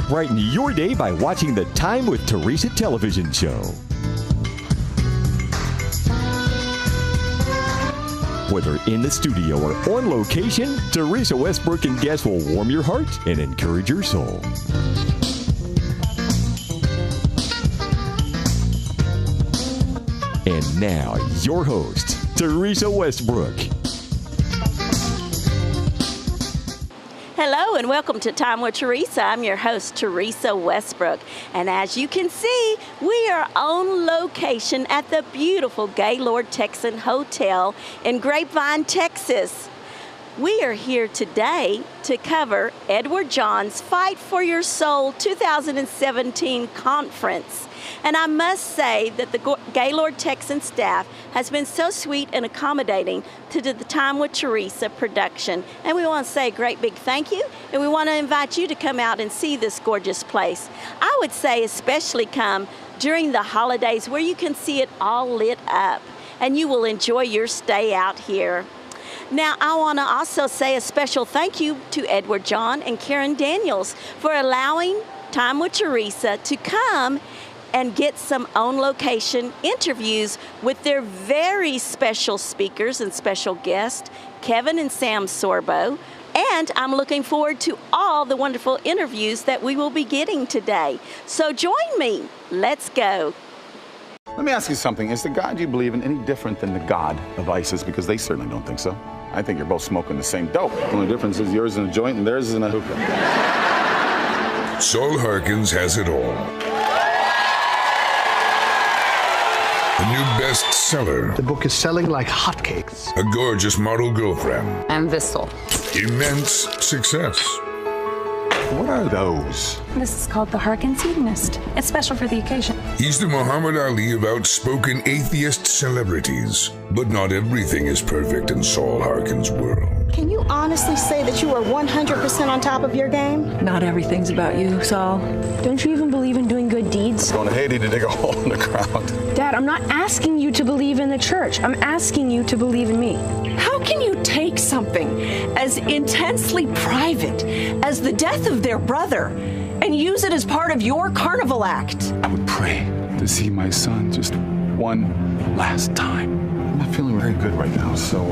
Brighten your day by watching the Time with Theresa television show. Whether in the studio or on location, Theresa Westbrook and guests will warm your heart and encourage your soul. And now, your host, Theresa Westbrook. Hello and welcome to Time with Theresa. I'm your host, Theresa Westbrook. And as you can see, we are on location at the beautiful Gaylord Texan Hotel in Grapevine, Texas. We are here today to cover Edward John's Fight for Your Soul 2017 conference. And I must say that the Gaylord Texan staff has been so sweet and accommodating to the Time with Theresa production. And we want to say a great big thank you, and we want to invite you to come out and see this gorgeous place. I would say especially come during the holidays where you can see it all lit up, and you will enjoy your stay out here. Now, I want to also say a special thank you to Edward John and Karen Daniels for allowing Time with Theresa to come and get some on-location interviews with their very special speakers and special guests, Kevin and Sam Sorbo. And I'm looking forward to all the wonderful interviews that we will be getting today. So join me. Let's go. Let me ask you something. Is the God you believe in any different than the God of ISIS? Because they certainly don't think so. I think you're both smoking the same dope. The only difference is yours is in a joint and theirs is in a hookah. Sol Harkins has it all. A new bestseller. The book is selling like hotcakes. A gorgeous model girlfriend. And Vissel. Immense success. What are those? This is called the Harkins Hedonist. It's special for the occasion. He's the Muhammad Ali of outspoken atheist celebrities. But not everything is perfect in Sol Harkins' world. Can you honestly say that you are 100% on top of your game? Not everything's about you, Saul. Don't you even believe in doing good deeds? Going to Haiti to dig a hole in the ground. Dad, I'm not asking you to believe in the church. I'm asking you to believe in me. How can you take something as intensely private as the death of their brother and use it as part of your carnival act? I would pray to see my son just one last time. I'm not feeling very good right now, so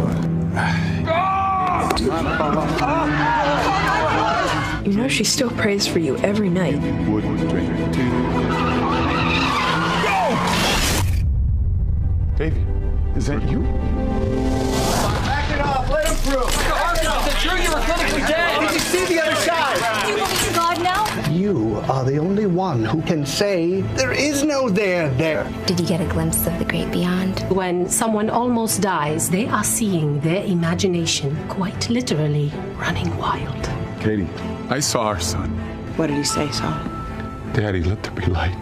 You know she still prays for you every night. would drink tea. Go! Davey, is that you? Back it up, let him through. Is it true you were clinically dead? Did you see the other side? Do you believe in God now? You are the only one who can say there is no there. Did you get a glimpse of the great beyond? When someone almost dies, they are seeing their imagination quite literally running wild. Katie, I saw our son. What did he say, Saul? Daddy, let there be light.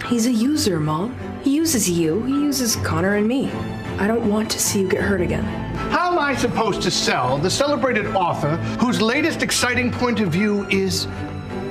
He's a user, Mom. He uses you. He uses Connor and me. I don't want to see you get hurt again. How am I supposed to sell the celebrated author whose latest exciting point of view is,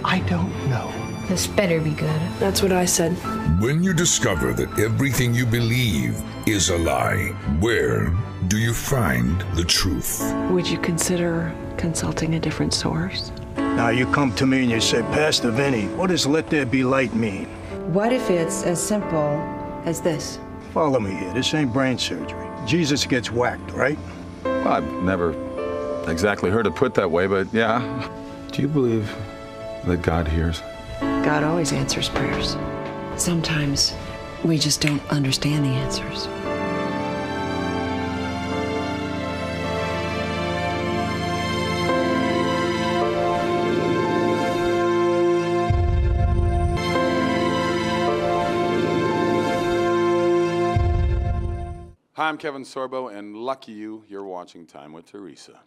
I don't know? This better be good. That's what I said. When you discover that everything you believe is a lie, where do you find the truth? Would you consider consulting a different source? Now you come to me and you say, Pastor Vinny, what does let there be light mean? What if it's as simple as this? Follow me here. This ain't brain surgery. Jesus gets whacked, right? Well, I've never exactly heard it put that way, but yeah. Do you believe that God hears? God always answers prayers. Sometimes we just don't understand the answers. Hi, I'm Kevin Sorbo, and lucky you're watching Time with Theresa.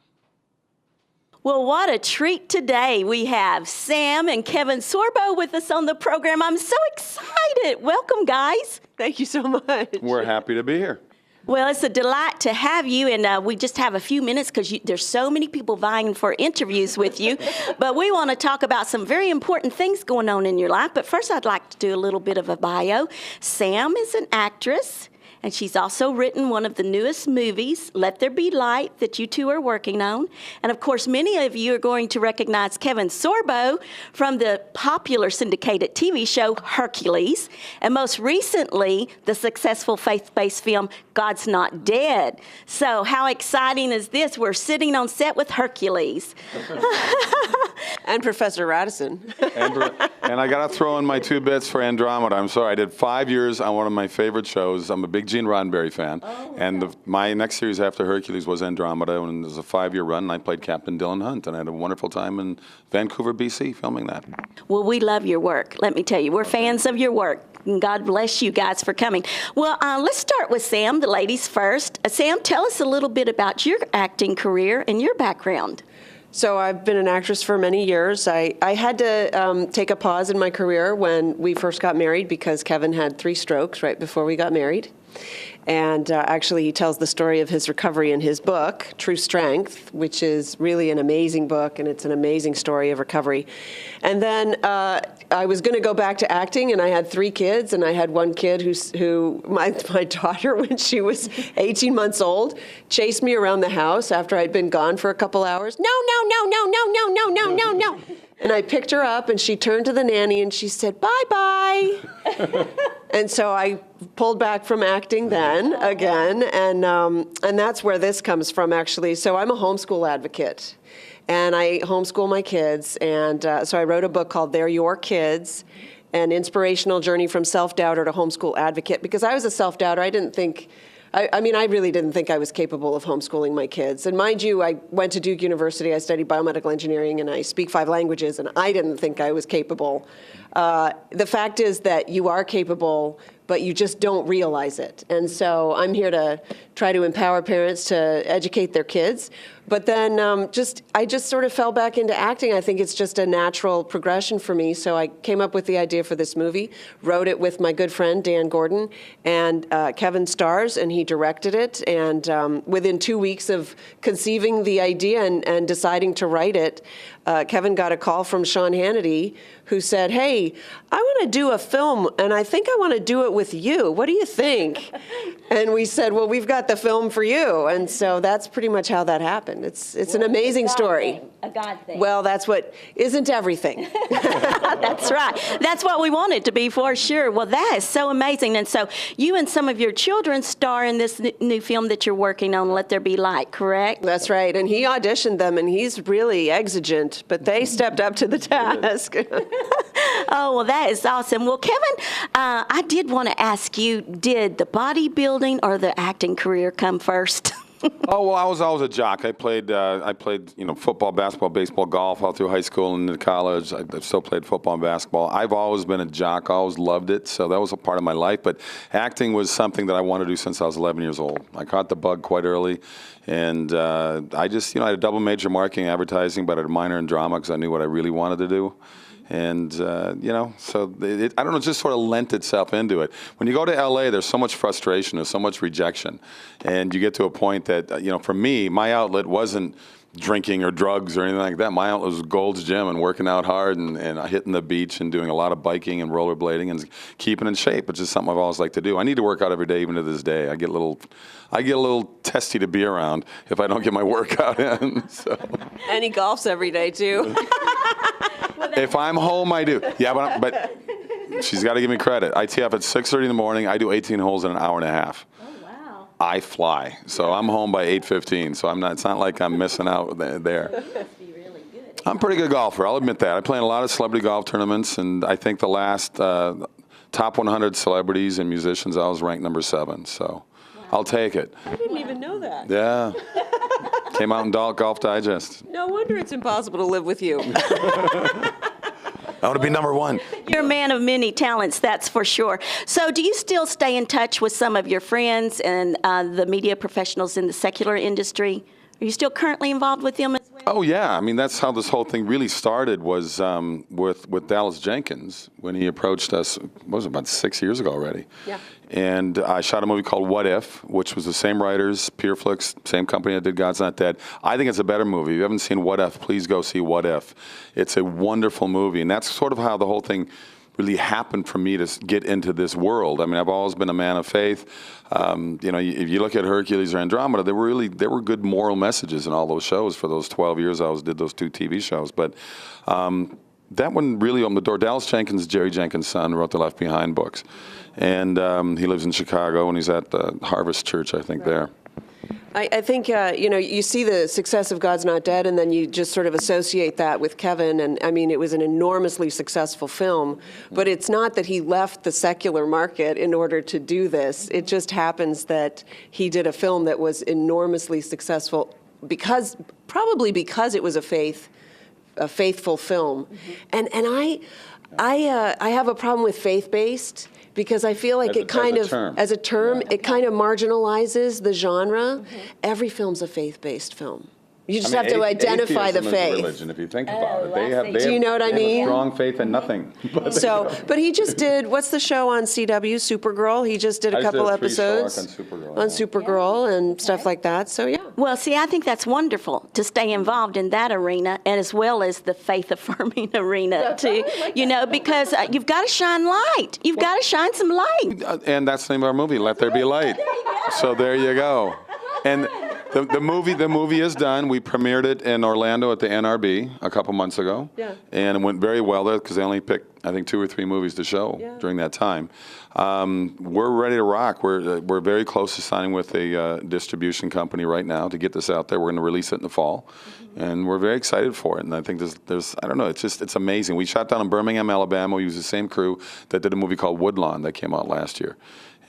Well, what a treat today. We have Sam and Kevin Sorbo with us on the program. I'm so excited. Welcome, guys. Thank you so much. We're happy to be here. Well, it's a delight to have you, and we just have a few minutes because there's so many people vying for interviews with you. But we want to talk about some very important things going on in your life. But first, I'd like to do a little bit of a bio. Sam is an actress, And she's also written one of the newest movies, Let There Be Light, that you two are working on. And of course, many of you are going to recognize Kevin Sorbo from the popular syndicated TV show Hercules. And most recently, the successful faith-based film God's Not Dead. So how exciting is this? We're sitting on set with Hercules. And Professor Radisson. And I got to throw in my 2 bits for Andromeda. I'm sorry, I did 5 years on one of my favorite shows. I'm a big Gene Roddenberry fan. And my next series after Hercules was Andromeda, and it was a 5-year run, and I played Captain Dylan Hunt, and I had a wonderful time in Vancouver, BC, filming that. Well, we love your work, let me tell you. We're fans of your work. And God bless you guys for coming. Well, let's start with Sam, the ladies first. Sam, tell us a little bit about your acting career and your background. So I've been an actress for many years. I had to take a pause in my career when we first got married because Kevin had 3 strokes right before we got married. And actually, he tells the story of his recovery in his book, True Strength, which is really an amazing book, and it's an amazing story of recovery. And then I was going to go back to acting, and I had 3 kids, and I had one kid who my daughter, when she was 18 months old, chased me around the house after I'd been gone for a couple hours. No, no, no, no, no, no, no, no, no, no. And I picked her up, and she turned to the nanny, and she said, bye-bye. And so I pulled back from acting then again, and that's where this comes from, actually. So I'm a homeschool advocate, and I homeschool my kids. And so I wrote a book called They're Your Kids, an inspirational journey from self-doubter to homeschool advocate, because I was a self-doubter. I didn't think... I mean, I really didn't think I was capable of homeschooling my kids. And mind you, I went to Duke University, I studied biomedical engineering, and I speak 5 languages, and I didn't think I was capable. The fact is that you are capable, but you just don't realize it. And so I'm here to try to empower parents to educate their kids. But then I just sort of fell back into acting. I think it's just a natural progression for me. So I came up with the idea for this movie, wrote it with my good friend, Dan Gordon, and Kevin stars, and he directed it. And within 2 weeks of conceiving the idea and deciding to write it, Kevin got a call from Sean Hannity, who said, hey, I want to do a film, and I think I want to do it with you. What do you think? And we said, well, we've got the film for you. And so that's pretty much how that happened. It's an amazing story. A God thing. Well, that's what isn't everything. That's right. That's what we want it to be, for sure. Well, that is so amazing. And so you and some of your children star in this new film that you're working on, Let There Be Light, correct? That's right. And he auditioned them, and he's really exigent, but they stepped up to the task. Oh, well, that is awesome. Well, Kevin, I did want to ask you, did the bodybuilding or the acting career come first? Oh, well, I was always a jock. I played football, basketball, baseball, golf all through high school and into college. I still played football and basketball. I've always been a jock. I always loved it, so that was a part of my life. But acting was something that I wanted to do since I was 11 years old. I caught the bug quite early, and I just, I had a double major, marketing and advertising, but I had a minor in drama because I knew what I really wanted to do. And, so I don't know, it just sort of lent itself into it. When you go to L.A., there's so much frustration, there's so much rejection. And you get to a point that, for me, my outlet wasn't drinking or drugs or anything like that. My outlet was Gold's Gym and working out hard and hitting the beach and doing a lot of biking and rollerblading and keeping in shape, which is something I've always liked to do. I need to work out every day, even to this day. I get a little testy to be around if I don't get my workout in. So. And he golfs every day, too. If I'm home, I do. Yeah, but she's got to give me credit. I tee up at 6:30 in the morning. I do 18 holes in an hour and a half. Oh, wow. I fly. So I'm home by 8:15. So it's not like I'm missing out there. You must be really good. I'm a pretty good golfer. I'll admit that. I play in a lot of celebrity golf tournaments, and I think the last top 100 celebrities and musicians, I was ranked number 7. So I'll take it. I didn't even know that. Yeah. Came out in Golf Digest. No wonder it's impossible to live with you. I want to be number 1. You're a man of many talents, that's for sure. So do you still stay in touch with some of your friends and the media professionals in the secular industry? Are you still currently involved with them as well? Oh, yeah. I mean, that's how this whole thing really started was with Dallas Jenkins when he approached us, what was it, about 6 years ago already? Yeah. And I shot a movie called What If, which was the same writers, Pureflix, same company that did God's Not Dead. I think it's a better movie. If you haven't seen What If, please go see What If. It's a wonderful movie. And that's sort of how the whole thing really happened for me to get into this world. I mean, I've always been a man of faith. You know, if you look at Hercules or Andromeda, there were good moral messages in all those shows for those 12 years I did those 2 TV shows. But that one really opened the door. Dallas Jenkins, Jerry Jenkins' son, wrote the Left Behind books. And he lives in Chicago, and he's at the Harvest Church, I think, there. I think, you know, you see the success of God's Not Dead, and then you just sort of associate that with Kevin. And, I mean, it was an enormously successful film. But it's not that he left the secular market in order to do this. It just happens that he did a film that was enormously successful probably because it was a faithful film. And I have a problem with faith-based, because I feel like it kind of, as a term, it kind of marginalizes the genre. Every film's a faith-based film. You just have to identify the faith. Is a religion, if you think about it. They have Do you know what I mean? Strong faith in nothing. But he just did, what's the show on CW, Supergirl? He just did a couple episodes on Supergirl and stuff like that. So, yeah. Well, see, I think that's wonderful to stay involved in that arena, and as well as the faith-affirming arena, too. You know, because you've got to shine light. You've got to shine some light. And that's the name of our movie, Let There Be Light. So there you go. And the movie is done. We premiered it in Orlando at the NRB a couple months ago. Yeah. And it went very well there because they only picked, I think, 2 or 3 movies to show during that time. We're ready to rock. We're very close to signing with a distribution company right now to get this out there. We're going to release it in the fall. And we're very excited for it. And I think there's I don't know, it's amazing. We shot down in Birmingham, Alabama. We used the same crew that did a movie called Woodlawn that came out last year.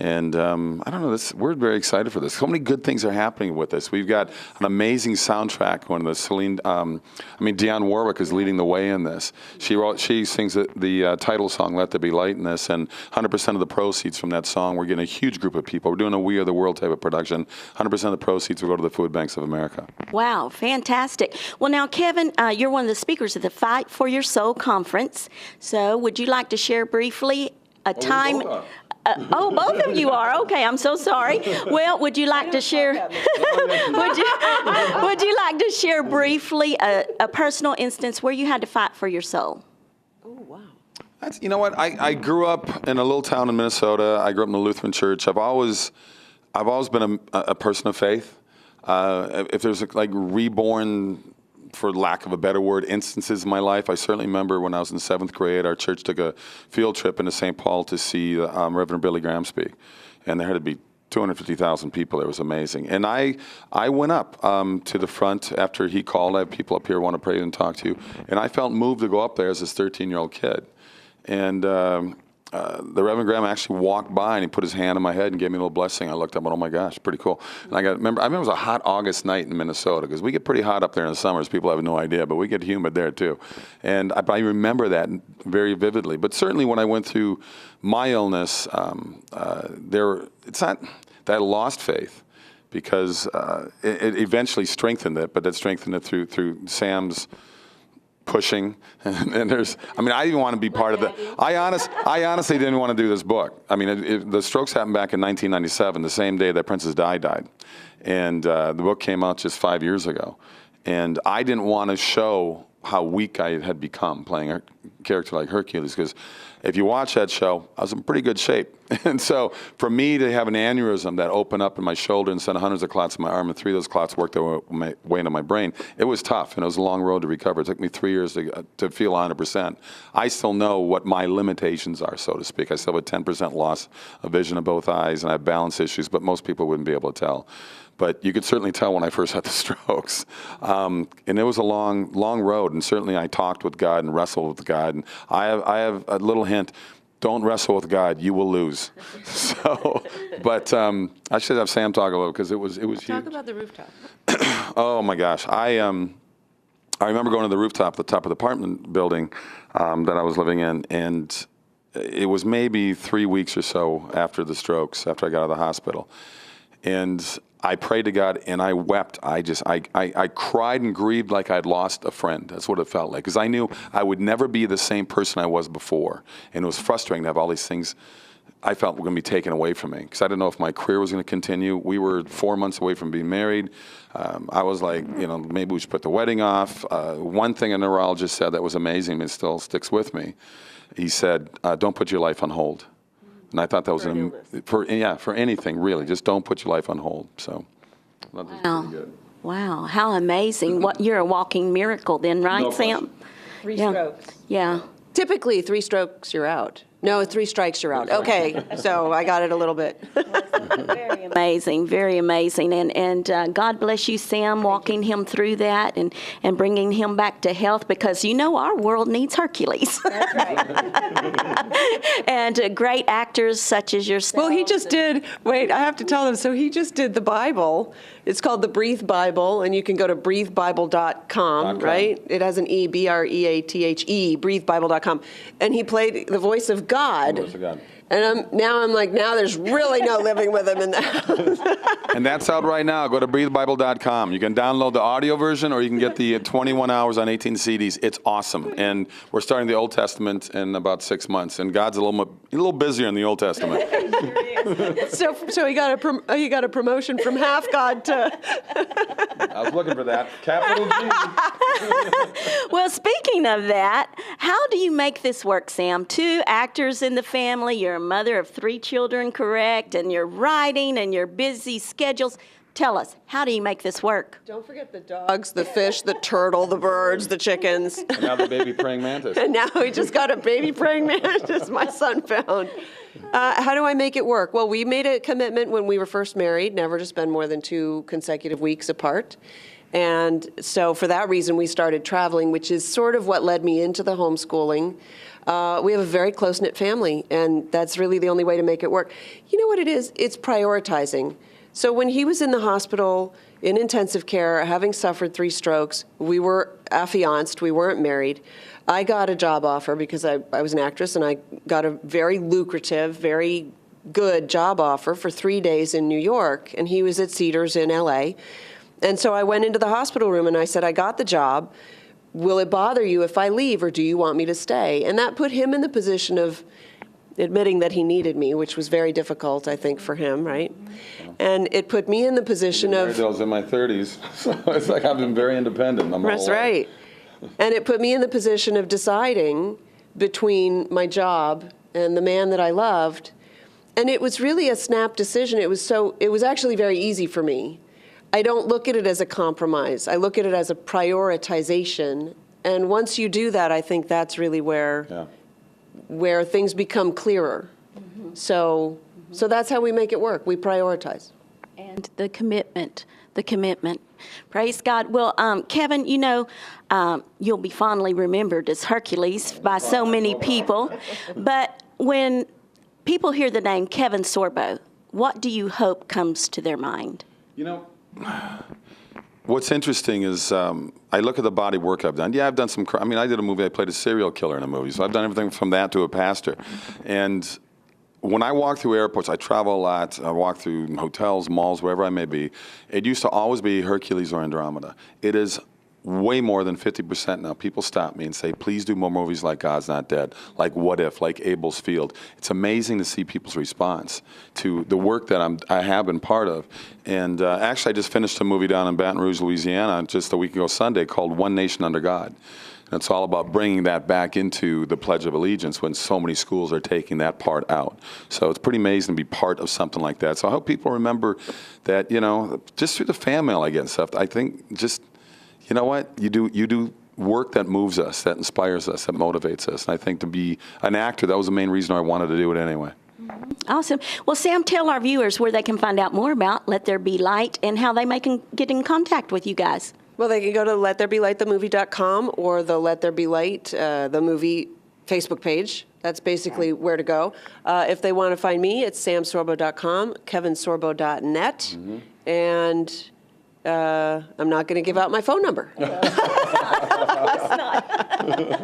And I don't know, we're very excited for this. So many good things are happening with this. We've got an amazing soundtrack. One of the Dionne Warwick is leading the way in this. She sings the title song, Let There Be Light, in this, and 100% of the proceeds from that song, we're getting a huge group of people. We're doing a We Are the World type of production. 100% of the proceeds will go to the food banks of America. Wow, fantastic. Well, now, Kevin, you're one of the speakers of the Fight for Your Soul conference. So would you like to share briefly a time... both of you are. Okay, I'm so sorry. Well, would you like to share? would you like to share briefly a personal instance where you had to fight for your soul? Oh, wow. You know what? I grew up in a little town in Minnesota. I grew up in the Lutheran church. I've always been a person of faith. If there's like reborn, for lack of a better word, instances in my life. I certainly remember when I was in 7th grade, our church took a field trip into St. Paul to see Reverend Billy Graham speak. And there had to be 250,000 people. It was amazing. And I went up to the front after he called. I have people up here who want to pray and talk to you. And I felt moved to go up there as this 13-year-old kid. And the Reverend Graham actually walked by and he put his hand on my head and gave me a little blessing. I looked up and, oh my gosh, pretty cool. And I remember it was a hot August night in Minnesota, because we get pretty hot up there in the summers. People have no idea, but we get humid there too. And I remember that very vividly. But certainly when I went through my illness, it's not that I lost faith, because it eventually strengthened it, but it strengthened it through Sam's pushing, and I didn't want to be part of the. I honestly didn't want to do this book. I mean, the strokes happened back in 1997, the same day that Princess Di died, and the book came out just 5 years ago, and I didn't want to show how weak I had become playing a character like Hercules, because if you watch that show, I was in pretty good shape. And so for me to have an aneurysm that opened up in my shoulder and sent hundreds of clots in my arm, and 3 of those clots worked their way into my brain, it was tough, and it was a long road to recover. It took me 3 years to feel 100%. I still know what my limitations are, so to speak. I still have a 10% loss of vision in both eyes, and I have balance issues, but most people wouldn't be able to tell. But you could certainly tell when I first had the strokes. And it was a long, long road, and certainly I talked with God and wrestled with God. And I have a little hint: don't wrestle with God, you will lose. So, but I should have Sam talk a little, because it was huge. Talk about the rooftop. Oh my gosh, I remember going to the rooftop, the top of the apartment building that I was living in, and it was maybe 3 weeks or so after the strokes, after I got out of the hospital, and I prayed to God and I wept. I cried and grieved like I'd lost a friend. That's what it felt like, because I knew I would never be the same person I was before. And it was frustrating to have all these things I felt were going to be taken away from me because I didn't know if my career was going to continue. We were 4 months away from being married. I was like, maybe we should put the wedding off. One thing a neurologist said that was amazing, it still sticks with me. He said, don't put your life on hold. And I thought that was for anything, really. Just don't put your life on hold. So that was pretty good. Wow, how amazing. You're a walking miracle then, right, No Sam? question. 3 strokes. Yeah. Typically, 3 strokes, you're out. No, 3 strikes, you're out. Okay, so I got it a little bit. Very amazing, very amazing. And God bless you, Sam, walking him through that and bringing him back to health because our world needs Hercules. That's right. And great actors such as yourself. Well, he just did, wait, I have to tell them, so he just did the Bible. It's called the Breathe Bible, and you can go to breathebible.com, right? It has an E, B-R-E-A-T-H-E, breathebible.com. And he played the voice of God. The voice of God. And now there's really no living with him in the house. And that's out right now. Go to breathebible.com. You can download the audio version or you can get the 21 hours on 18 CDs. It's awesome. And we're starting the Old Testament in about 6 months. And God's a little busier in the Old Testament. So he got a promotion from half God to... I was looking for that. Capital G. Well, speaking of that, how do you make this work, Sam? 2 actors in the family, you're a mother of 3 children, correct? And you're writing and your busy schedules. Tell us, how do you make this work? Don't forget the dogs, the fish, the turtle, the birds, the chickens. And now the baby praying mantis. And now we just got a baby praying mantis my son found. How do I make it work? Well, we made a commitment when we were first married, never to spend more than 2 consecutive weeks apart. And so for that reason, we started traveling, which is sort of what led me into the homeschooling. We have a very close-knit family, and that's really the only way to make it work. You know what it is? It's prioritizing. So when he was in the hospital in intensive care, having suffered 3 strokes, we were affianced, we weren't married. I got a job offer because I was an actress, and I got a very lucrative, very good job offer for 3 days in New York, and he was at Cedars in LA. And so I went into the hospital room and I said, I got the job. Will it bother you if I leave, or do you want me to stay? And that put him in the position of admitting that he needed me, which was very difficult, I think, for him, right? And it put me in the position of... I was in my 30s, so it's like I've been very independent. That's right. And it put me in the position of deciding between my job and the man that I loved. And it was really a snap decision. It was actually very easy for me. I don't look at it as a compromise. I look at it as a prioritization. And once you do that, I think that's really where things become clearer. Mm-hmm. So that's how we make it work. We prioritize. And the commitment. Praise God. Well, Kevin, you'll be fondly remembered as Hercules by so many people. But when people hear the name Kevin Sorbo, what do you hope comes to their mind? What's interesting is I look at the body work I've done. Yeah, I've done I did a movie. I played a serial killer in a movie. So I've done everything from that to a pastor. And when I walk through airports, I travel a lot. I walk through hotels, malls, wherever I may be. It used to always be Hercules or Andromeda. It is way more than 50% now. People stop me and say, please do more movies like God's Not Dead, like What If, like Abel's Field. It's amazing to see people's response to the work that I have been part of. And actually, I just finished a movie down in Baton Rouge, Louisiana, just a week ago Sunday, called One Nation Under God. And it's all about bringing that back into the Pledge of Allegiance when so many schools are taking that part out. So it's pretty amazing to be part of something like that. So I hope people remember that, just through the fan mail I get and stuff, I think just... You know what? You do work that moves us, that inspires us, that motivates us. And I think to be an actor, that was the main reason I wanted to do it anyway. Mm-hmm. Awesome. Well, Sam, tell our viewers where they can find out more about Let There Be Light and how they can get in contact with you guys. Well, they can go to lettherebelightthemovie.com or the Let There Be Light, the movie Facebook page. That's basically where to go. If they want to find me, it's samsorbo.com, kevinsorbo.net, mm-hmm. and... I'm not going to give out my phone number.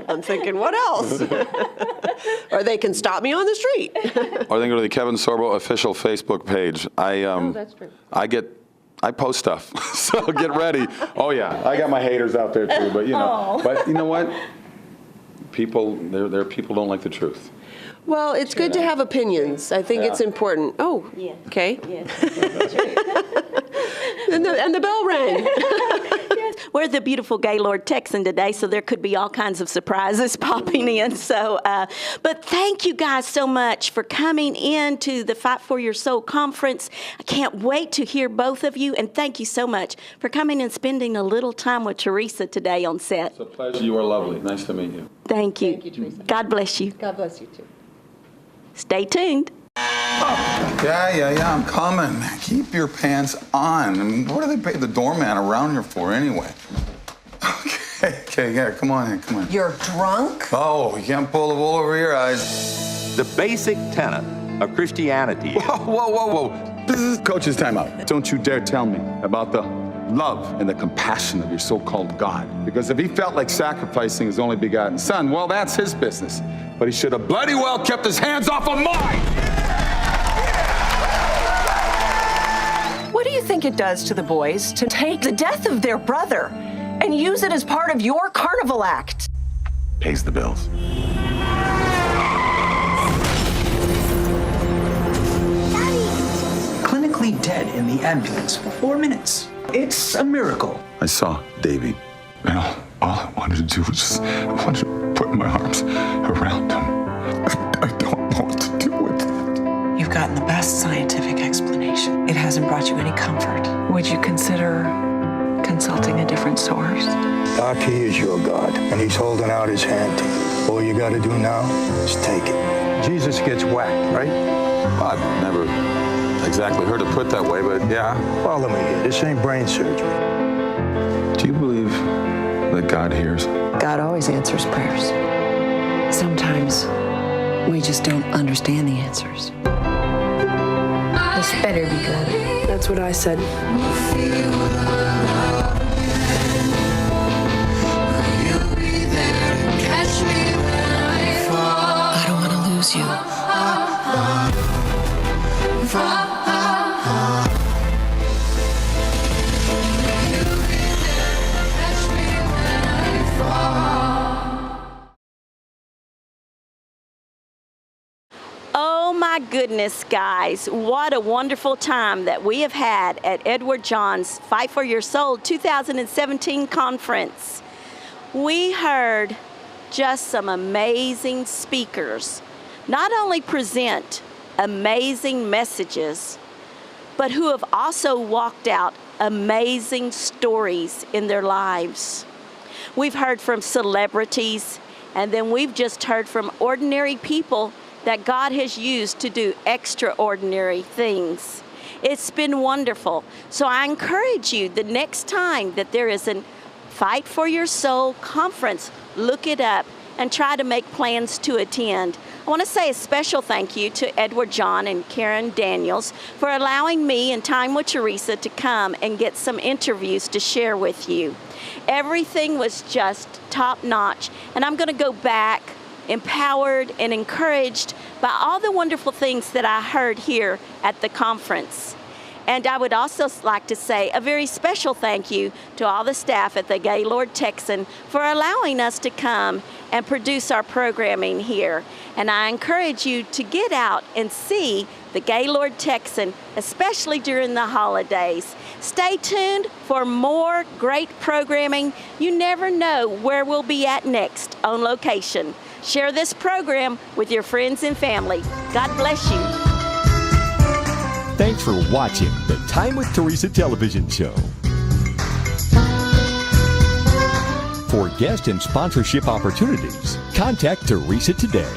I'm thinking, what else? Or they can stop me on the street. Or they can go to the Kevin Sorbo official Facebook page. That's true. I post stuff, so get ready. Oh yeah, I got my haters out there too, but but you know what? People, there are people who don't like the truth. Well, it's good to have opinions. I think it's important. Oh, Yeah. okay. Yes. And the bell rang. We're the beautiful Gaylord Texan today, so there could be all kinds of surprises popping in. So, but thank you guys so much for coming in to the Fight for Your Soul conference. I can't wait to hear both of you, and thank you so much for coming and spending a little time with Theresa today on set. It's a pleasure. You are lovely. Nice to meet you. Thank you. Thank you, Theresa. God bless you. God bless you, too. Stay tuned. Yeah, I'm coming. Keep your pants on. I mean, what do they pay the doorman around here for anyway? Okay, yeah, come on in, come on. You're drunk? Oh, you can't pull the wool over your eyes. The basic tenet of Christianity. Whoa. This is Coach's timeout. Don't you dare tell me about the love and the compassion of your so-called God. Because if he felt like sacrificing his only begotten son, well, that's his business. But he should have bloody well kept his hands off of mine! What do you think it does to the boys to take the death of their brother and use it as part of your carnival act? Pays the bills. Clinically dead in the ambulance for 4 minutes. It's a miracle. I saw Davy, and all I wanted to do was just, I wanted to put my arms around him. I don't know what to do with it. You've gotten the best scientific explanation. It hasn't brought you any comfort. Would you consider consulting a different source? Doc, he is your God, and he's holding out his hand to you. All you got to do now is take it. Jesus gets whacked, right? Well, I've never exactly heard it put that way, but yeah. Follow me here. This ain't brain surgery. Do you believe that God hears? God always answers prayers. Sometimes we just don't understand the answers. This better be good. That's what I said. I don't want to lose you. Oh my goodness, guys, what a wonderful time that we have had at Edward John's Fight for Your Soul 2017 conference. We heard just some amazing speakers not only present amazing messages, but who have also walked out amazing stories in their lives. We've heard from celebrities, and then we've just heard from ordinary people that God has used to do extraordinary things. It's been wonderful. So I encourage you, the next time that there is a Fight for Your Soul conference, look it up and try to make plans to attend. I want to say a special thank you to Edward John and Karen Daniels for allowing me and Time with Theresa to come and get some interviews to share with you. Everything was just top notch, and I'm going to go back empowered and encouraged by all the wonderful things that I heard here at the conference. And I would also like to say a very special thank you to all the staff at the Gaylord Texan for allowing us to come and produce our programming here. And I encourage you to get out and see the Gaylord Texan, especially during the holidays. Stay tuned for more great programming. You never know where we'll be at next on location. Share this program with your friends and family. God bless you. Thanks for watching the Time with Theresa television show. For guest and sponsorship opportunities, contact Theresa today.